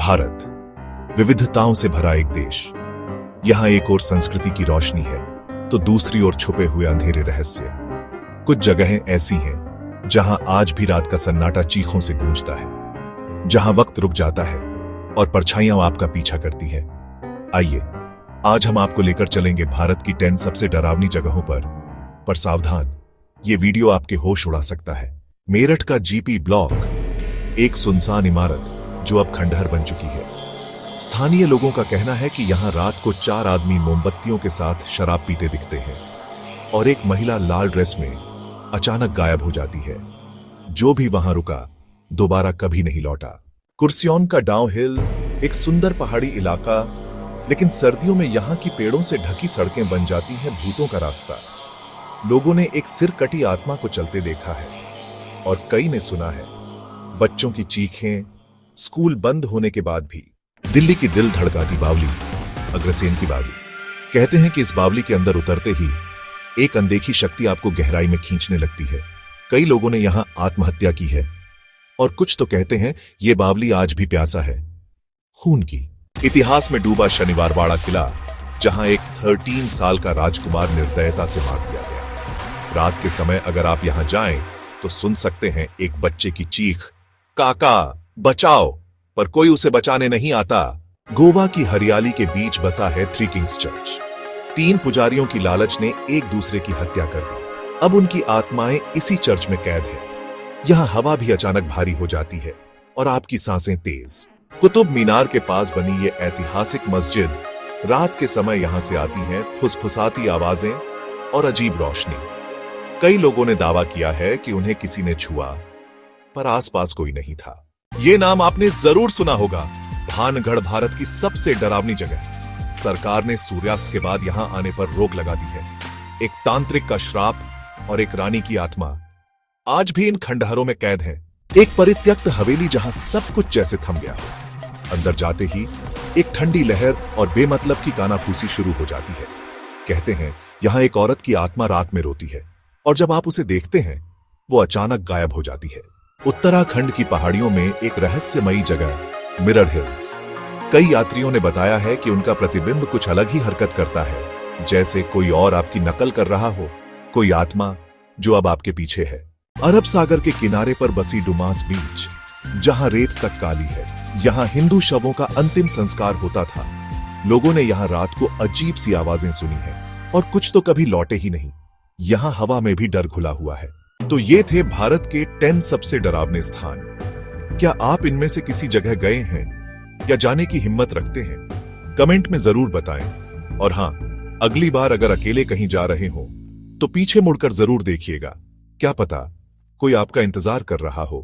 भारत विविधताओं से भरा एक देश। यहां एक ओर संस्कृति की रोशनी है तो दूसरी ओर छुपे हुए अंधेरे रहस्य। कुछ जगहें ऐसी हैं जहां आज भी रात का सन्नाटा चीखों से गूंजता है, जहां वक्त रुक जाता है और परछाइयां आपका पीछा करती हैं। आइए आज हम आपको लेकर चलेंगे भारत की 10 सबसे डरावनी जगहों पर सावधान, ये वीडियो आपके होश उड़ा सकता है। मेरठ का जीपी ब्लॉक, एक सुनसान इमारत जो अब खंडहर बन चुकी है। स्थानीय लोगों का कहना है कि यहां रात को 4 आदमी मोमबत्तियों के साथ शराब पीते दिखते हैं और एक महिला लाल ड्रेस में अचानक गायब हो जाती है। जो भी वहां रुका दोबारा कभी नहीं लौटा। कुर्सियों का डाउन हिल, एक सुंदर पहाड़ी इलाका, लेकिन सर्दियों में यहां की पेड़ों से ढकी सड़कें बन जाती हैं भूतों का रास्ता। लोगों ने एक सिर कटी आत्मा को चलते देखा है और कई ने सुना है बच्चों की चीखें। स्कूल बंद होने के बाद भी दिल्ली की दिल धड़काती बावली, अग्रसेन की बावली। कहते हैं कि इस बावली के अंदर उतरते ही एक अनदेखी शक्ति आपको गहराई में खींचने लगती है। कई लोगों ने यहां आत्महत्या की है और कुछ तो कहते हैं यह बावली आज भी प्यासा है खून की। इतिहास में डूबा शनिवार वाड़ा किला, जहां एक 13 साल का राजकुमार निर्दयता से मार दिया गया। रात के समय अगर आप यहां जाएं तो सुन सकते हैं एक बच्चे की चीख, काका बचाओ, पर कोई उसे बचाने नहीं आता। गोवा की हरियाली के बीच बसा है थ्री किंग्स चर्च। 3 पुजारियों की लालच ने एक दूसरे की हत्या कर दी। अब उनकी आत्माएं इसी चर्च में कैद है। यहां हवा भी अचानक भारी हो जाती है और आपकी सांसें तेज। कुतुब मीनार के पास बनी ये ऐतिहासिक मस्जिद, रात के समय यहां से आती हैं फुसफुसाती आवाजें और अजीब रोशनी। कई लोगों ने दावा किया है कि उन्हें किसी ने छुआ, पर आसपास कोई नहीं था। ये नाम आपने जरूर सुना होगा, भानगढ़ भारत की सबसे डरावनी जगह। सरकार ने सूर्यास्त के बाद यहां आने पर रोक लगा दी है। एक तांत्रिक का श्राप और एक रानी की आत्मा आज भी इन खंडहरों में कैद है। एक परित्यक्त हवेली जहां सब कुछ जैसे थम गया हो। अंदर जाते ही एक ठंडी लहर और बेमतलब की कानाफूसी शुरू हो जाती है। कहते हैं यहां एक औरत की आत्मा रात में रोती है और जब आप उसे देखते हैं वो अचानक गायब हो जाती है। उत्तराखंड की पहाड़ियों में एक रहस्यमयी जगह मिरर हिल्स। कई यात्रियों ने बताया है कि उनका प्रतिबिंब कुछ अलग ही हरकत करता है, जैसे कोई और आपकी नकल कर रहा हो, कोई आत्मा जो अब आपके पीछे है। अरब सागर के किनारे पर बसी डुमास बीच, जहां रेत तक काली है, यहां हिंदू शवों का अंतिम संस्कार होता था। लोगों ने यहां रात को अजीब सी आवाजें सुनी हैं और कुछ तो कभी लौटे ही नहीं। यहां हवा में भी डर घुला हुआ है। तो ये थे भारत के 10 सबसे डरावने स्थान। क्या आप इनमें से किसी जगह गए हैं या जाने की हिम्मत रखते हैं? कमेंट में जरूर बताएं। और हां, अगली बार अगर अकेले कहीं जा रहे हो तो पीछे मुड़कर जरूर देखिएगा, क्या पता कोई आपका इंतजार कर रहा हो।